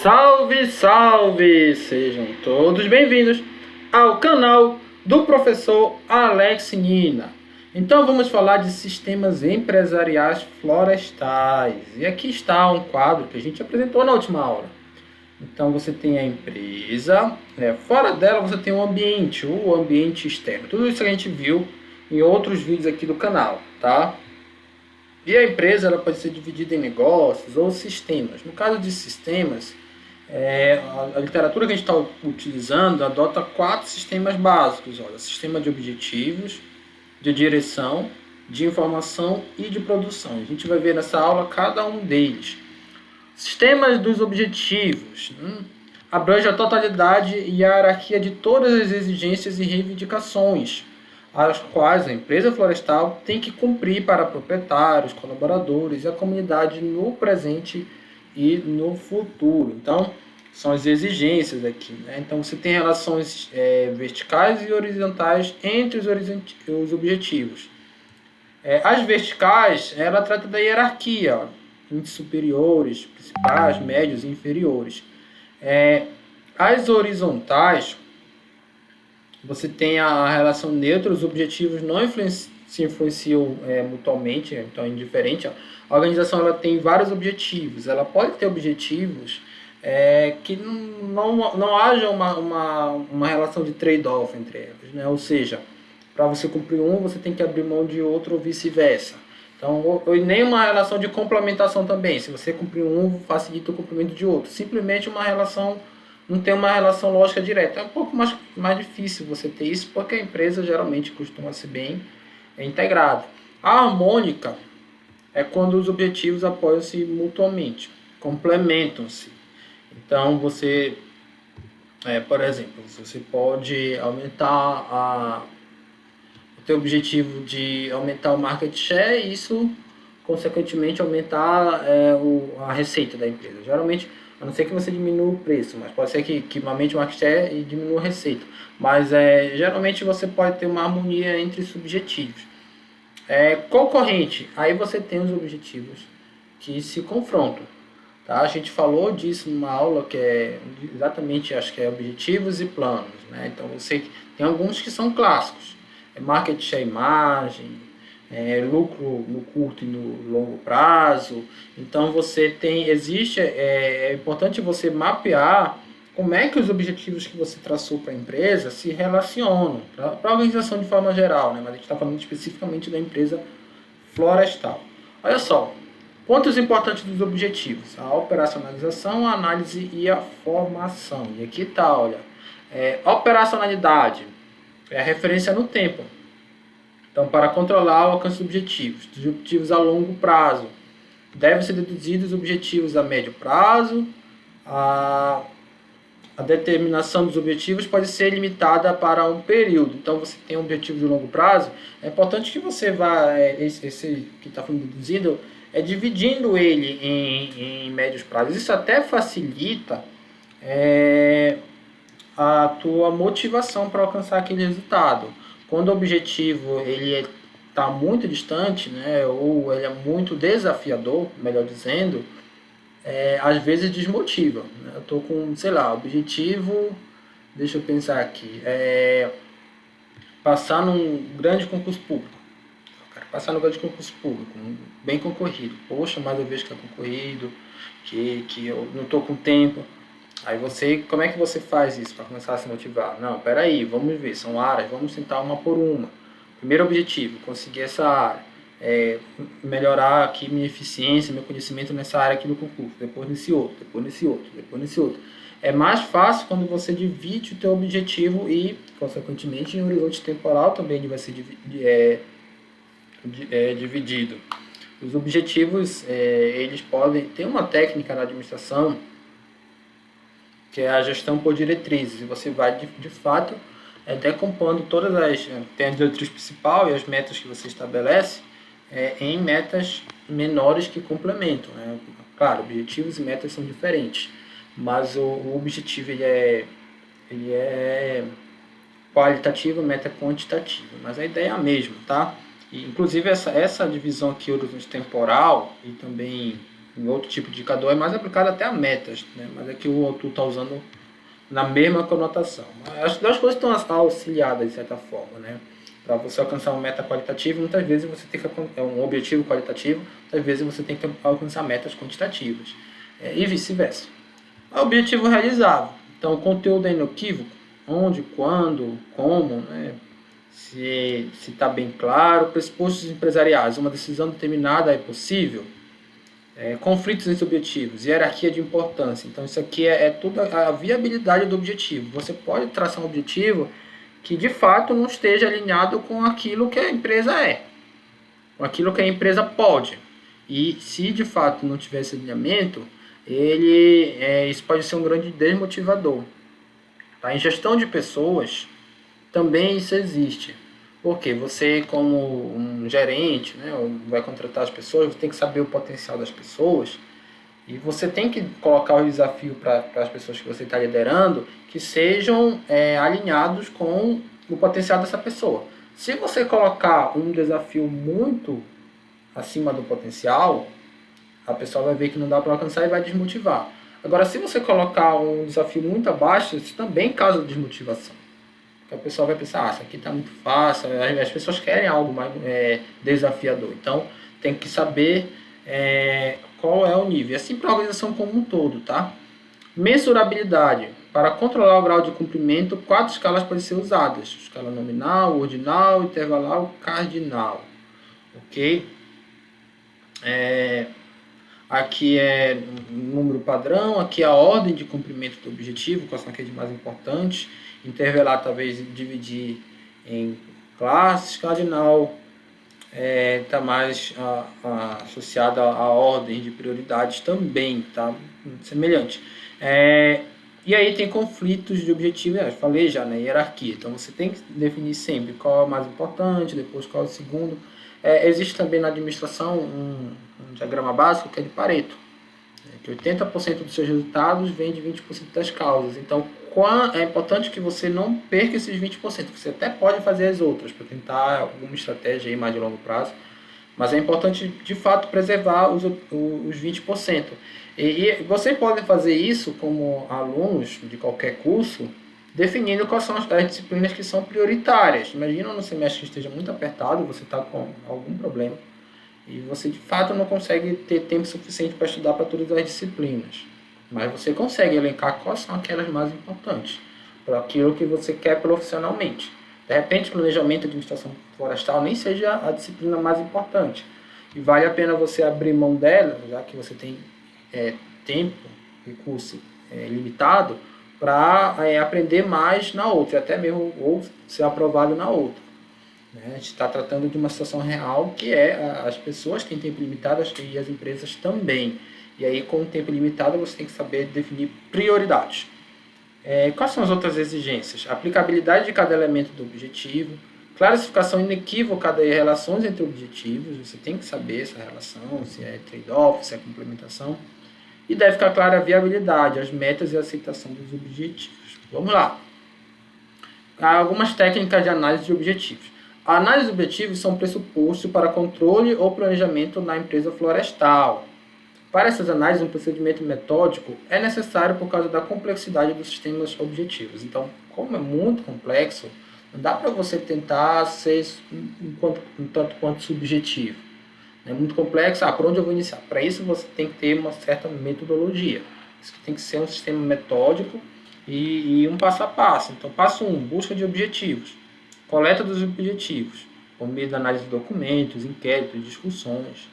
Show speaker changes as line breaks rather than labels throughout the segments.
Salve, salve! Sejam todos bem-vindos ao canal do professor Alex Nina. Então vamos falar de sistemas empresariais florestais. E aqui está um quadro que a gente apresentou na última aula. Então você tem a empresa, fora dela você tem o ambiente externo. Tudo isso que a gente viu em outros vídeos aqui do canal, tá? E a empresa ela pode ser dividida em negócios ou sistemas. No caso de sistemas, a literatura que a gente está utilizando adota 4 sistemas básicos. Olha, sistema de objetivos, de direção, de informação e de produção. A gente vai ver nessa aula cada um deles. Sistemas dos objetivos abrange a totalidade e a hierarquia de todas as exigências e reivindicações as quais a empresa florestal tem que cumprir para proprietários, colaboradores e a comunidade no presente e no futuro. Então, são as exigências aqui, né? Então, você tem relações verticais e horizontais entre os objetivos. As verticais, ela trata da hierarquia, índices superiores, principais, médios e inferiores. As horizontais, você tem a relação neutra, os objetivos não se influenciam mutuamente, então é indiferente. A organização ela tem vários objetivos, ela pode ter objetivos que não haja uma relação de trade-off entre eles, né? Ou seja, para você cumprir um, você tem que abrir mão de outro ou vice-versa. Então, ou nem uma relação de complementação também, se você cumprir um, facilita o cumprimento de outro. Simplesmente uma relação. Não tem uma relação lógica direta. É um pouco mais difícil você ter isso, porque a empresa geralmente costuma ser bem integrada. A harmônica é quando os objetivos apoiam-se mutuamente, complementam-se. Então, você, por exemplo, você pode aumentar o teu objetivo de aumentar o market share e isso, consequentemente, aumentar a receita da empresa. Geralmente, a não ser que você diminua o preço, mas pode ser que aumente o market share e diminua a receita. Mas geralmente você pode ter uma harmonia entre os objetivos. Concorrente, aí você tem os objetivos que se confrontam. Tá? A gente falou disso numa aula que é exatamente, acho que é objetivos e planos. Né? Então você tem alguns que são clássicos. Market share e margem, lucro no curto e no longo prazo. Então é importante você mapear como é que os objetivos que você traçou para a empresa se relacionam para a organização de forma geral, né? Mas a gente está falando especificamente da empresa florestal. Olha só, pontos importantes dos objetivos: a operacionalização, a análise e a formação. E aqui está, olha, operacionalidade é a referência no tempo. Então, para controlar o alcance dos objetivos a longo prazo, devem ser deduzidos os objetivos a médio prazo. A determinação dos objetivos pode ser limitada para um período. Então, você tem um objetivo de longo prazo, é importante que você vá, esse que está falando deduzido, dividindo ele em médios prazos. Isso até facilita a tua motivação para alcançar aquele resultado. Quando o objetivo ele está muito distante, né, ou ele é muito desafiador, melhor dizendo, às vezes desmotiva. Né? Eu estou com, objetivo, deixa eu pensar aqui, passar num grande concurso público. Eu quero passar no grande concurso público, bem concorrido. Poxa, mas eu vejo que é concorrido, que eu não estou com tempo. Aí como é que você faz isso para começar a se motivar? Não, peraí, vamos ver, são áreas, vamos tentar uma por uma. Primeiro objetivo, conseguir essa área, melhorar aqui minha eficiência, meu conhecimento nessa área aqui do concurso, depois nesse outro, depois nesse outro, depois nesse outro. É mais fácil quando você divide o teu objetivo e, consequentemente, em um horizonte temporal também ele vai ser dividido. Os objetivos, eles podem ter uma técnica na administração, que é a gestão por diretrizes, e você vai de fato decompondo todas tem a diretriz principal e as metas que você estabelece em metas menores que complementam, né? Claro, objetivos e metas são diferentes, mas o objetivo ele é qualitativo, a meta é quantitativa, mas a ideia é a mesma, tá? E, inclusive essa divisão aqui horizonte temporal e também em outro tipo de indicador, é mais aplicado até a metas, né? Mas aqui o outro está usando na mesma conotação. As duas coisas estão auxiliadas de certa forma, né? Para você alcançar uma meta qualitativa, muitas vezes você tem que um objetivo qualitativo, muitas vezes você tem que alcançar metas quantitativas, e vice-versa. Objetivo realizável. Então, o conteúdo é inequívoco, onde, quando, como, né? Se está bem claro. Pressupostos empresariais, uma decisão determinada é possível. Conflitos entre objetivos, hierarquia de importância. Então, isso aqui é tudo a viabilidade do objetivo. Você pode traçar um objetivo que, de fato, não esteja alinhado com aquilo que a empresa é, com aquilo que a empresa pode. E, se, de fato, não tiver esse alinhamento, isso pode ser um grande desmotivador. Tá? Em gestão de pessoas, também isso existe. Porque você, como um gerente, né, vai contratar as pessoas, você tem que saber o potencial das pessoas e você tem que colocar o desafio para as pessoas que você está liderando que sejam alinhados com o potencial dessa pessoa. Se você colocar um desafio muito acima do potencial, a pessoa vai ver que não dá para alcançar e vai desmotivar. Agora, se você colocar um desafio muito abaixo, isso também causa desmotivação. A pessoa vai pensar, isso aqui está muito fácil, as pessoas querem algo mais desafiador. Então, tem que saber qual é o nível. E assim para a organização como um todo, tá? Mensurabilidade. Para controlar o grau de cumprimento, 4 escalas podem ser usadas. Escala nominal, ordinal, intervalal, cardinal. Ok? Aqui é o número padrão, aqui é a ordem de cumprimento do objetivo, quais são aqueles mais importantes. Intervalar, talvez dividir em classes. Cardinal está mais associado à ordem de prioridades também, tá? Semelhante. E aí tem conflitos de objetivo, eu falei já, né? Hierarquia. Então você tem que definir sempre qual é o mais importante, depois qual é o segundo. Existe também na administração um diagrama básico que é de Pareto, que 80% dos seus resultados vem de 20% das causas. Então, é importante que você não perca esses 20%. Você até pode fazer as outras para tentar alguma estratégia aí mais de longo prazo, mas é importante, de fato, preservar os 20%. E você pode fazer isso como alunos de qualquer curso, definindo quais são as disciplinas que são prioritárias. Imagina no semestre que esteja muito apertado, você está com algum problema, e você de fato não consegue ter tempo suficiente para estudar para todas as disciplinas. Mas você consegue elencar quais são aquelas mais importantes para aquilo que você quer profissionalmente. De repente, planejamento e administração florestal nem seja a disciplina mais importante. E vale a pena você abrir mão dela, já que você tem tempo, recurso limitado, para aprender mais na outra, até mesmo ou ser aprovado na outra. A gente está tratando de uma situação real que as pessoas têm tempo limitado e as empresas também. E aí, com o tempo limitado, você tem que saber definir prioridades. Quais são as outras exigências? Aplicabilidade de cada elemento do objetivo, classificação inequívoca das relações entre objetivos, você tem que saber essa relação, se é trade-off, se é complementação. E deve ficar clara a viabilidade, as metas e a aceitação dos objetivos. Vamos lá. Há algumas técnicas de análise de objetivos. A análise de objetivos são pressupostos para controle ou planejamento na empresa florestal. Para essas análises, um procedimento metódico é necessário por causa da complexidade dos sistemas objetivos. Então, como é muito complexo, não dá para você tentar ser um tanto quanto subjetivo. É muito complexo, por onde eu vou iniciar? Para isso você tem que ter uma certa metodologia. Isso tem que ser um sistema metódico e um passo a passo. Então, passo 1, busca de objetivos. Coleta dos objetivos, por meio da análise de documentos, inquéritos, discussões.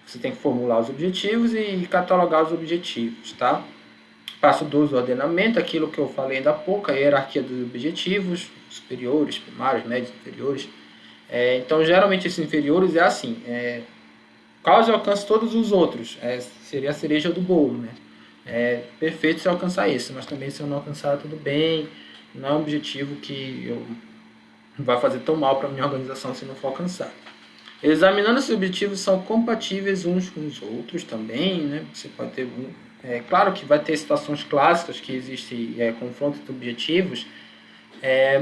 Você tem que formular os objetivos e catalogar os objetivos, tá? Passo 2, ordenamento, aquilo que eu falei ainda há pouco, a hierarquia dos objetivos, superiores, primários, médios, inferiores. Então, geralmente esses inferiores é assim, caso eu alcance todos os outros, seria a cereja do bolo, né? Perfeito se eu alcançar esse, mas também se eu não alcançar, tudo bem, não é um objetivo que eu vai fazer tão mal para a minha organização se não for alcançado. Examinando se os objetivos são compatíveis uns com os outros também, né? Você pode ter claro que vai ter situações clássicas que existe confronto de objetivos,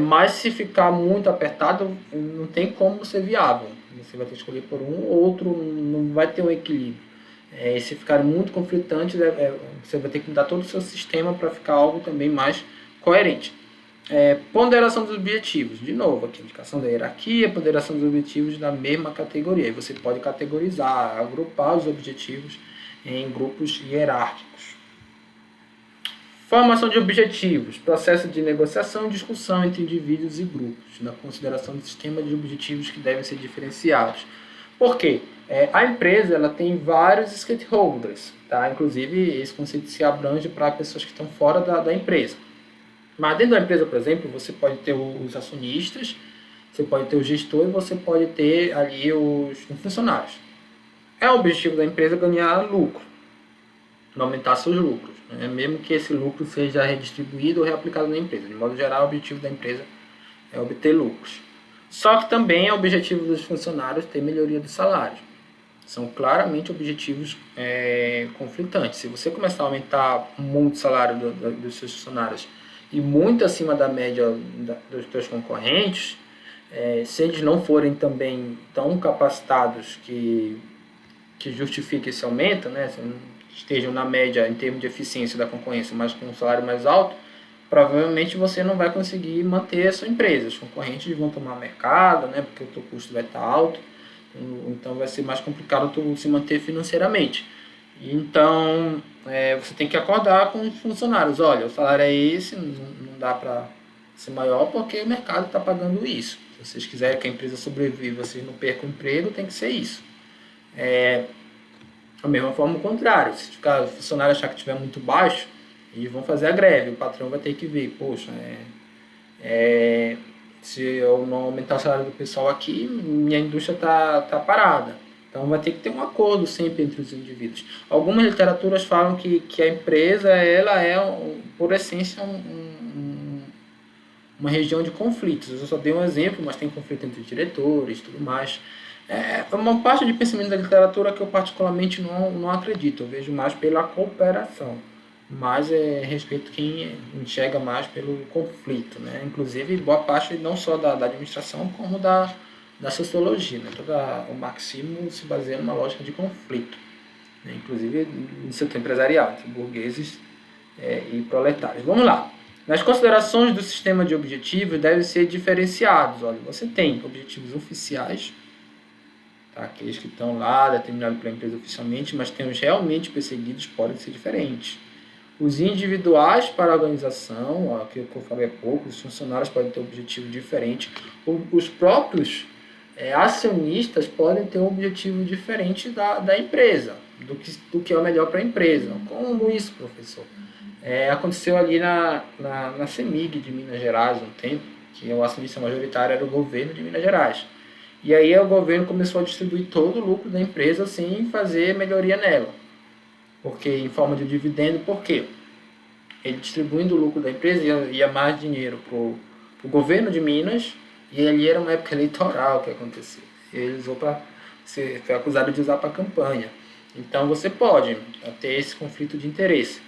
mas se ficar muito apertado, não tem como ser viável. Você vai ter que escolher por um ou outro, não vai ter um equilíbrio. E se ficarem muito conflitantes, você vai ter que mudar todo o seu sistema para ficar algo também mais coerente. Ponderação dos objetivos. De novo, aqui, indicação da hierarquia, ponderação dos objetivos da mesma categoria. E você pode categorizar, agrupar os objetivos em grupos hierárquicos. Formação de objetivos. Processo de negociação e discussão entre indivíduos e grupos, na consideração do sistema de objetivos que devem ser diferenciados. Por quê? A empresa ela tem vários stakeholders, tá? Inclusive esse conceito se abrange para pessoas que estão fora da empresa. Mas dentro da empresa, por exemplo, você pode ter os acionistas, você pode ter o gestor e você pode ter ali os funcionários. É o objetivo da empresa ganhar lucro, aumentar seus lucros, né? Mesmo que esse lucro seja redistribuído ou reaplicado na empresa. De modo geral, o objetivo da empresa é obter lucros. Só que também é o objetivo dos funcionários ter melhoria dos salários. São claramente objetivos conflitantes. Se você começar a aumentar muito o salário dos seus funcionários e muito acima da média dos seus concorrentes, se eles não forem também tão capacitados que justifique esse aumento, né, se não estejam na média em termos de eficiência da concorrência, mas com um salário mais alto, provavelmente você não vai conseguir manter a sua empresa. Os concorrentes vão tomar mercado, né, porque o teu custo vai estar alto, então vai ser mais complicado tu se manter financeiramente. Então, você tem que acordar com os funcionários. Olha, o salário é esse, não dá para ser maior porque o mercado está pagando isso. Se vocês quiserem que a empresa sobreviva, vocês não percam o emprego, tem que ser isso. Da mesma forma, o contrário. Se o funcionário achar que estiver muito baixo, eles vão fazer a greve. O patrão vai ter que ver, poxa, se eu não aumentar o salário do pessoal aqui, minha indústria está parada. Então vai ter que ter um acordo sempre entre os indivíduos. Algumas literaturas falam que a empresa ela é, por essência, uma região de conflitos. Eu só dei um exemplo, mas tem conflito entre diretores e tudo mais. É uma parte de pensamento da literatura que eu particularmente não acredito. Eu vejo mais pela cooperação. Mas respeito quem enxerga mais pelo conflito, né? Inclusive, boa parte não só da administração, como da sociologia, né? Todo o marxismo se baseia numa lógica de conflito, né? Inclusive no setor empresarial, entre burgueses e proletários. Vamos lá. Nas considerações do sistema de objetivos devem ser diferenciados. Olha, você tem objetivos oficiais, tá? Aqueles que estão lá, determinados pela empresa oficialmente, mas tem os realmente perseguidos, podem ser diferentes. Os individuais para a organização, aquilo que eu falei há pouco, os funcionários podem ter um objetivo diferente. Os próprios acionistas podem ter um objetivo diferente da empresa, do que é o melhor para a empresa. Como isso, professor? Aconteceu ali na CEMIG de Minas Gerais um tempo, que o acionista majoritário era o governo de Minas Gerais. E aí o governo começou a distribuir todo o lucro da empresa sem fazer melhoria nela. Porque em forma de dividendo, por quê? Ele distribuindo o lucro da empresa ia mais dinheiro para o governo de Minas, e ali era uma época eleitoral que aconteceu. Ele usou foi acusado de usar para campanha. Então você pode ter esse conflito de interesse.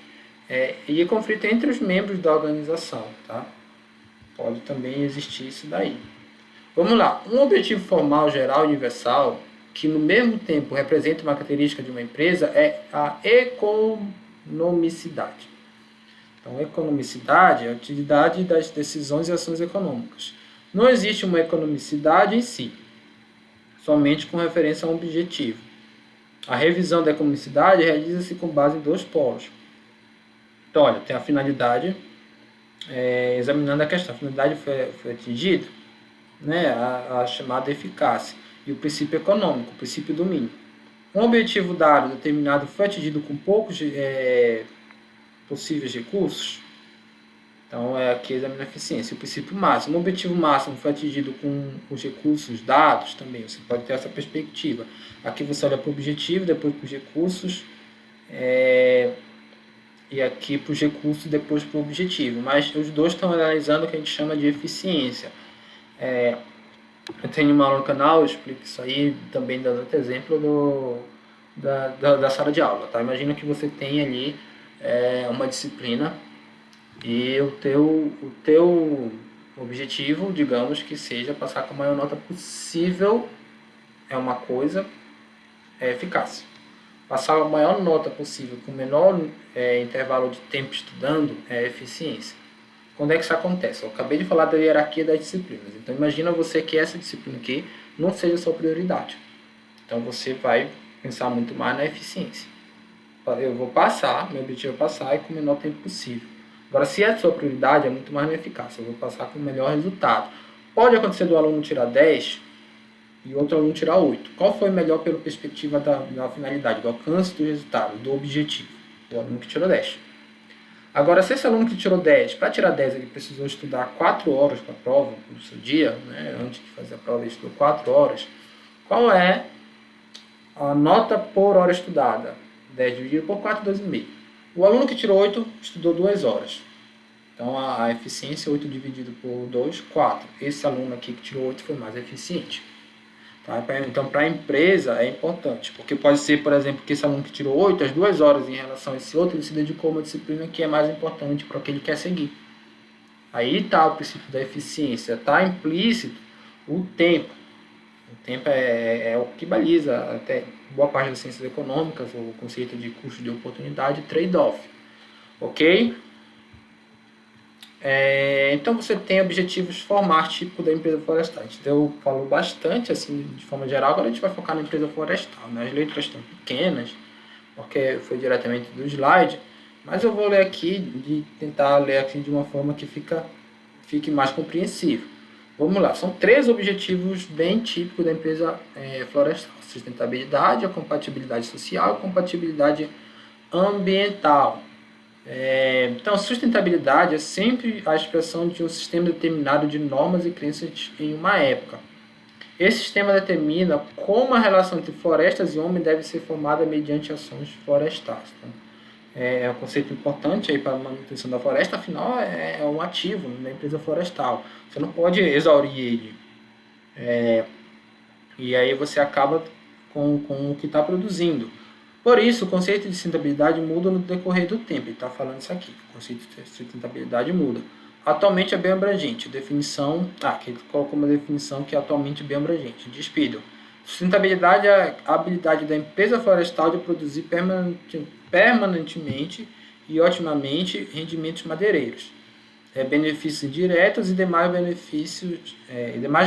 E conflito entre os membros da organização, tá? Pode também existir isso daí. Vamos lá. Um objetivo formal, geral, universal, que no mesmo tempo representa uma característica de uma empresa, é a economicidade. Então, economicidade é a utilidade das decisões e ações econômicas. Não existe uma economicidade em si, somente com referência a um objetivo. A revisão da economicidade realiza-se com base em dois polos. Então, olha, tem a finalidade, examinando a questão. A finalidade foi atingida, né, a chamada eficácia. E o princípio econômico, o princípio do mínimo. Um objetivo dado, determinado, foi atingido com poucos possíveis recursos. Então, aqui examina a eficiência. O princípio máximo. Um objetivo máximo foi atingido com os recursos dados também. Você pode ter essa perspectiva. Aqui você olha para o objetivo, depois para os recursos, e aqui para os recursos, depois para o objetivo. Mas os dois estão analisando o que a gente chama de eficiência. Eu tenho uma aula no canal, eu explico isso aí, também dando outro exemplo da sala de aula, tá? Imagina que você tem ali uma disciplina e o teu objetivo, digamos, que seja passar com a maior nota possível, é uma coisa, é eficácia. passar a maior nota possível com o menor intervalo de tempo estudando é eficiência. Quando é que isso acontece? Eu acabei de falar da hierarquia das disciplinas. Então imagina você que essa disciplina aqui não seja a sua prioridade. Então você vai pensar muito mais na eficiência. Eu vou passar, meu objetivo é passar e com o menor tempo possível. Agora, se é a sua prioridade, é muito mais na eficácia. Eu vou passar com o melhor resultado. Pode acontecer do aluno tirar 10 e outro aluno tirar 8. Qual foi melhor pela perspectiva da finalidade, do alcance do resultado, do objetivo? O aluno que tirou 10. Agora, se esse aluno que tirou 10, para tirar 10 ele precisou estudar 4 horas para a prova no seu dia, né? Antes de fazer a prova ele estudou 4 horas, qual é a nota por hora estudada? 10 dividido por 4, 2,5. O aluno que tirou 8 estudou 2 horas. Então a eficiência 8 dividido por 2, 4. Esse aluno aqui que tirou 8 foi mais eficiente. Tá? Então, para a empresa é importante, porque pode ser, por exemplo, que esse aluno que tirou 8, as 2 horas em relação a esse outro, ele se dedicou a uma disciplina que é mais importante para o que ele quer seguir. Aí está o princípio da eficiência, está implícito o tempo. O tempo é o que baliza até boa parte das ciências econômicas, o conceito de custo de oportunidade, trade-off. Ok? Então você tem objetivos formais, tipo da empresa florestal. Eu falo bastante assim de forma geral, agora a gente vai focar na empresa florestal, né? As letras estão pequenas, porque foi diretamente do slide, mas eu vou ler aqui, de tentar ler aqui de uma forma que fique mais compreensível. Vamos lá, são 3 objetivos bem típicos da empresa florestal: sustentabilidade, a compatibilidade social e a compatibilidade ambiental. Então, sustentabilidade é sempre a expressão de um sistema determinado de normas e crenças em uma época. Esse sistema determina como a relação entre florestas e homem deve ser formada mediante ações florestais. Então, é um conceito importante aí para a manutenção da floresta, afinal é um ativo da empresa florestal. Você não pode exaurir ele. E aí você acaba com o que está produzindo. Por isso, o conceito de sustentabilidade muda no decorrer do tempo. Ele está falando isso aqui. O conceito de sustentabilidade muda. Atualmente é bem abrangente. Definição, que ele colocou uma definição que é atualmente bem abrangente. Despido. Sustentabilidade é a habilidade da empresa florestal de produzir permanentemente e otimamente rendimentos madeireiros, benefícios diretos e demais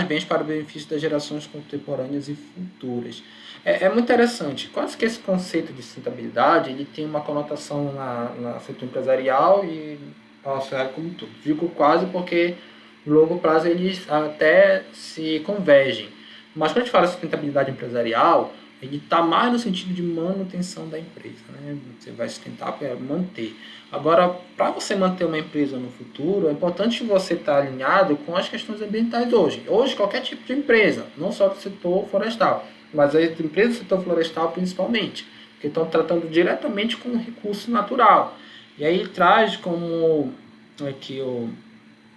bens para o benefício das gerações contemporâneas e futuras. É muito interessante. Quase que esse conceito de sustentabilidade ele tem uma conotação na setor empresarial e na sociedade como um todo. Digo quase porque no longo prazo eles até se convergem. Mas quando a gente fala de sustentabilidade empresarial, ele está mais no sentido de manutenção da empresa, né? Você vai sustentar para manter. Agora, para você manter uma empresa no futuro, é importante você estar alinhado com as questões ambientais hoje. Hoje, qualquer tipo de empresa, não só do setor florestal, mas as empresas do setor florestal principalmente, que estão tratando diretamente com o recurso natural. E aí traz como aqui o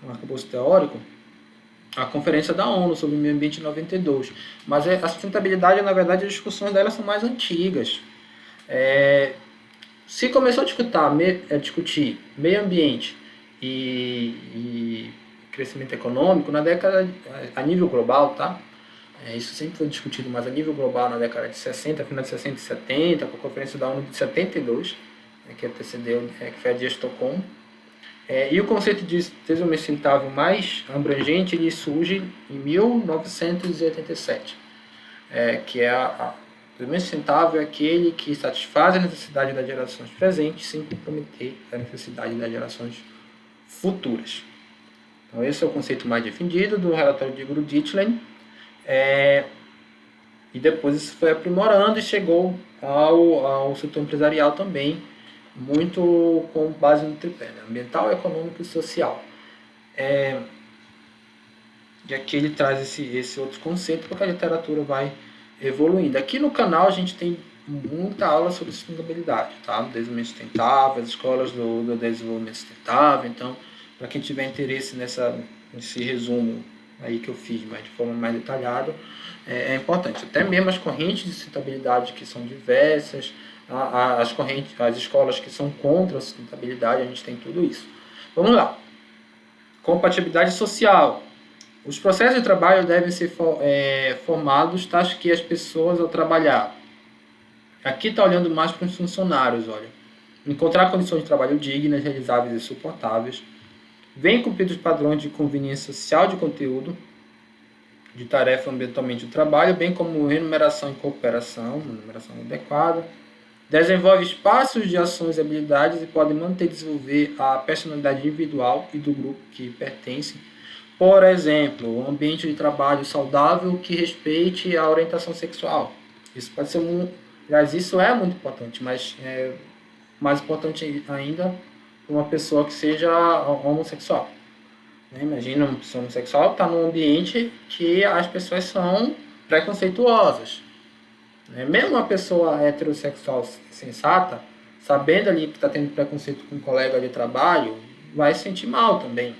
arcabouço teórico a conferência da ONU sobre o meio ambiente em 92. Mas a sustentabilidade, na verdade, as discussões delas são mais antigas. Se começou a discutir meio ambiente e crescimento econômico na década, a nível global, tá? Isso sempre foi discutido, mas a nível global na década de 60, final de 60 e 70, com a conferência da ONU de 72, que antecedeu, que foi a de Estocolmo. E o conceito de desenvolvimento sustentável mais abrangente ele surge em 1987, que o desenvolvimento sustentável é aquele que satisfaz a necessidade das gerações presentes sem comprometer a necessidade das gerações futuras. Então esse é o conceito mais defendido do relatório de Gruditlen, e depois isso foi aprimorando e chegou ao setor empresarial também, muito com base no tripé, né? Ambiental, econômico e social. E aqui ele traz esse outro conceito porque a literatura vai evoluindo. Aqui no canal a gente tem muita aula sobre sustentabilidade, tá? Desenvolvimento sustentável, as escolas do desenvolvimento sustentável. Então, para quem tiver interesse nesse resumo aí que eu fiz, mas de forma mais detalhada, é importante. Até mesmo as correntes de sustentabilidade que são diversas, as escolas que são contra a sustentabilidade, a gente tem tudo isso. Vamos lá. Compatibilidade social. Os processos de trabalho devem ser formados tais que as pessoas ao trabalhar Aqui está olhando mais para os funcionários, olha. Encontrar condições de trabalho dignas, realizáveis e suportáveis. Bem cumprir os padrões de conveniência social de conteúdo, de tarefa ambientalmente do trabalho, bem como remuneração e cooperação, remuneração adequada. Desenvolve espaços de ações e habilidades e pode manter e desenvolver a personalidade individual e do grupo que pertence. Por exemplo, um ambiente de trabalho saudável que respeite a orientação sexual. Isso pode ser aliás, isso é muito importante, mas é mais importante ainda uma pessoa que seja homossexual. Imagina uma pessoa homossexual está num ambiente que as pessoas são preconceituosas. Mesmo uma pessoa heterossexual sensata, sabendo ali que está tendo preconceito com um colega de trabalho, vai se sentir mal também.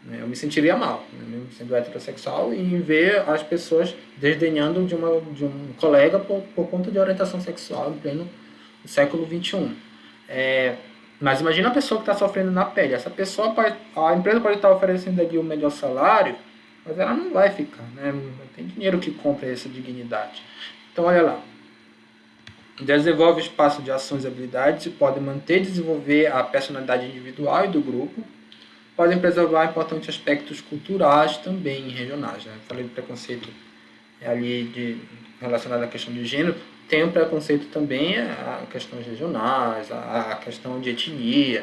Eu me sentiria mal, mesmo sendo heterossexual, em ver as pessoas desdenhando de um colega por conta de orientação sexual em pleno século XXI. Mas imagina a pessoa que está sofrendo na pele. Essa pessoa, a empresa pode estar oferecendo ali o melhor salário, mas ela não vai ficar, não tem dinheiro que compre essa dignidade. Então, olha lá. Desenvolve espaço de ações e habilidades e pode manter e desenvolver a personalidade individual e do grupo. Podem preservar importantes aspectos culturais também regionais. Falei do preconceito ali relacionado à questão de gênero. Tem um preconceito também a questões regionais, a questão de etnia,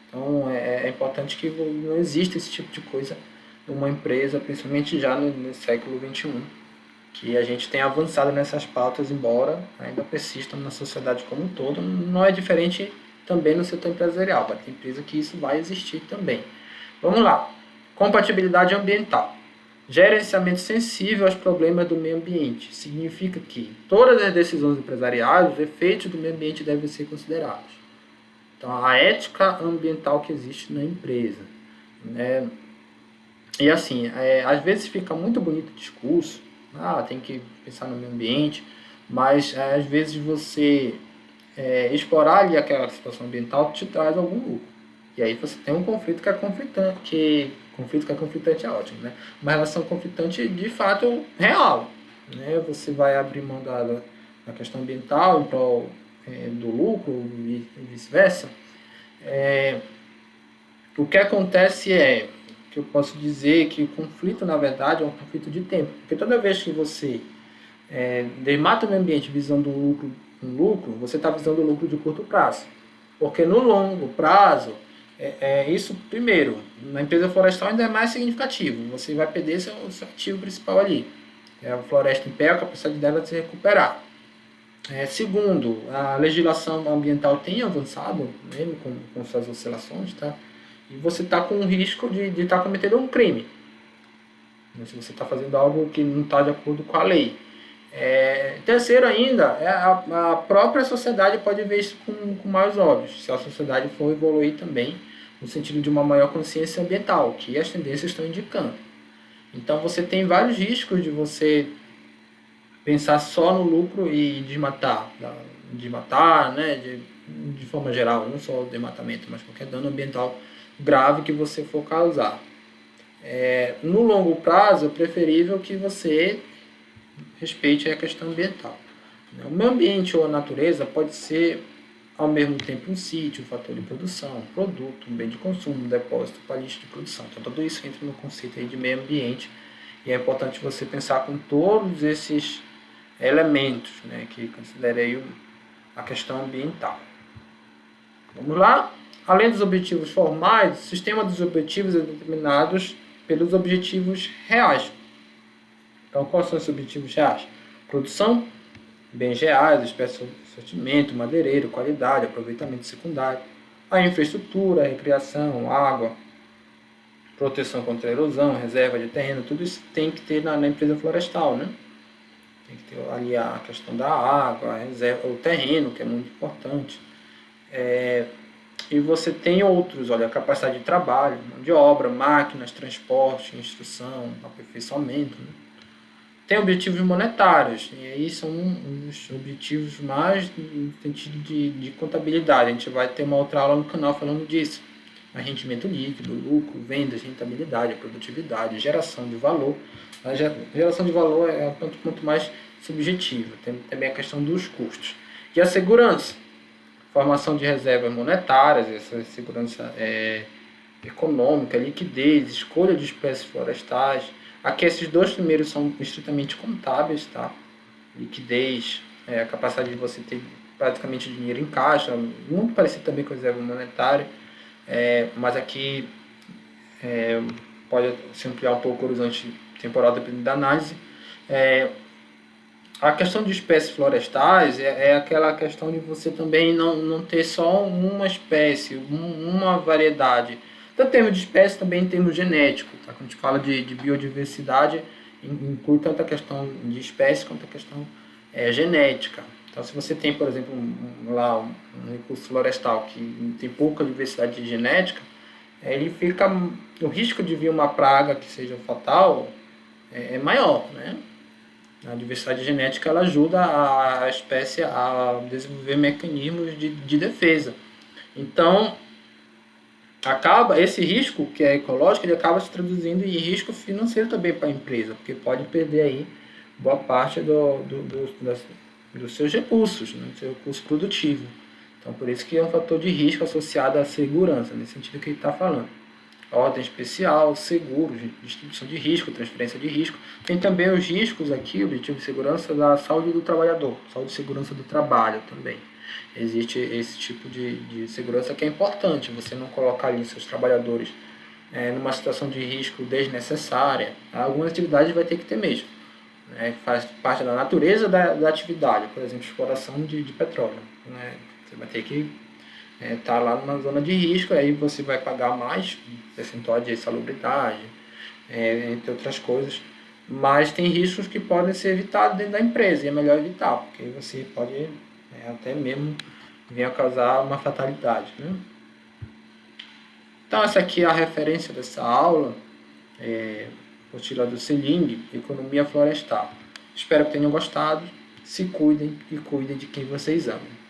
Então, é importante que não exista esse tipo de coisa numa empresa, principalmente já no século XXI, que a gente tem avançado nessas pautas, embora ainda persistam na sociedade como um todo. Não é diferente também no setor empresarial, vai ter empresa que isso vai existir também. Vamos lá. Compatibilidade ambiental. Gerenciamento sensível aos problemas do meio ambiente. Significa que todas as decisões empresariais, os efeitos do meio ambiente devem ser considerados. Então, a ética ambiental que existe na empresa. E assim, às vezes fica muito bonito o discurso, tem que pensar no meio ambiente, mas às vezes você explorar ali aquela situação ambiental te traz algum lucro. E aí você tem um conflito que é conflitante, conflito que é conflitante é ótimo, Uma relação conflitante de fato real, Você vai abrir mão da questão ambiental em prol do lucro e vice-versa. O que acontece que eu posso dizer que o conflito, na verdade, é um conflito de tempo. Porque toda vez que você desmata o meio ambiente visando um lucro, você está visando o lucro de curto prazo. Porque no longo prazo, isso, primeiro, na empresa florestal ainda é mais significativo. Você vai perder seu ativo principal ali. A floresta em pé, a capacidade dela de se recuperar. Segundo, a legislação ambiental tem avançado, mesmo com suas oscilações, e você está com o risco de estar cometendo um crime. Se você está fazendo algo que não está de acordo com a lei. Terceiro ainda, a própria sociedade pode ver isso com mais olhos, se a sociedade for evoluir também no sentido de uma maior consciência ambiental, que as tendências estão indicando. Então você tem vários riscos de você pensar só no lucro e desmatar, de forma geral, não só o desmatamento, mas qualquer dano ambiental grave que você for causar. No longo prazo, é preferível que você respeite a questão ambiental. O meio ambiente ou a natureza pode ser, ao mesmo tempo, um sítio, um fator de produção, um produto, um bem de consumo, um depósito para lixo de produção. Então, tudo isso entra no conceito aí de meio ambiente, e é importante você pensar com todos esses elementos, que considerei a questão ambiental. Vamos lá? Além dos objetivos formais, o sistema dos objetivos é determinado pelos objetivos reais. Então, quais são os objetivos reais? Produção, bens reais, espécie de sortimento, madeireiro, qualidade, aproveitamento secundário, a infraestrutura, a recreação, água, proteção contra a erosão, reserva de terreno, tudo isso tem que ter na empresa florestal, Tem que ter ali a questão da água, a reserva, o terreno, que é muito importante. E você tem outros, a capacidade de trabalho, mão de obra, máquinas, transporte, instrução, aperfeiçoamento. Tem objetivos monetários, e aí são os objetivos mais no sentido de contabilidade. A gente vai ter uma outra aula no canal falando disso. A rendimento líquido, lucro, vendas, rentabilidade, produtividade, geração de valor. A geração de valor é tanto quanto mais subjetiva. Tem também a questão dos custos. E a segurança, formação de reservas monetárias, essa segurança econômica, liquidez, escolha de espécies florestais. Aqui esses dois primeiros são estritamente contábeis, tá? Liquidez, a capacidade de você ter praticamente dinheiro em caixa, muito parecido também com a reserva monetária, mas aqui pode se ampliar um pouco o horizonte temporal dependendo da análise. A questão de espécies florestais é aquela questão de você também não ter só uma espécie, uma variedade. Tanto em termos de espécie, também em termos genéticos. Tá? Quando a gente fala de biodiversidade, inclui tanto a questão de espécie quanto a questão genética. Então, se você tem, por exemplo, um recurso florestal que tem pouca diversidade genética, o risco de vir uma praga que seja fatal é maior, né? A diversidade genética ela ajuda a espécie a desenvolver mecanismos de defesa. Então, esse risco que é ecológico, ele acaba se traduzindo em risco financeiro também para a empresa, porque pode perder aí boa parte dos seus recursos, né, do seu recurso produtivo. Então, por isso que é um fator de risco associado à segurança, nesse sentido que ele está falando. Ordem especial, seguros, distribuição de risco, transferência de risco. Tem também os riscos aqui, o objetivo de segurança da saúde do trabalhador, saúde e segurança do trabalho também. Existe esse tipo de segurança que é importante, você não colocar ali seus trabalhadores numa situação de risco desnecessária. Algumas atividades vai ter que ter mesmo, né? Faz parte da natureza da atividade, por exemplo, exploração de petróleo, né? Você vai ter que tá lá numa zona de risco, aí você vai pagar mais percentual de salubridade, entre outras coisas, mas tem riscos que podem ser evitados dentro da empresa, e é melhor evitar, porque você pode até mesmo vir a causar uma fatalidade, né? Então essa aqui é a referência dessa aula, apostila do Seling, Economia Florestal. Espero que tenham gostado, se cuidem e cuidem de quem vocês amam.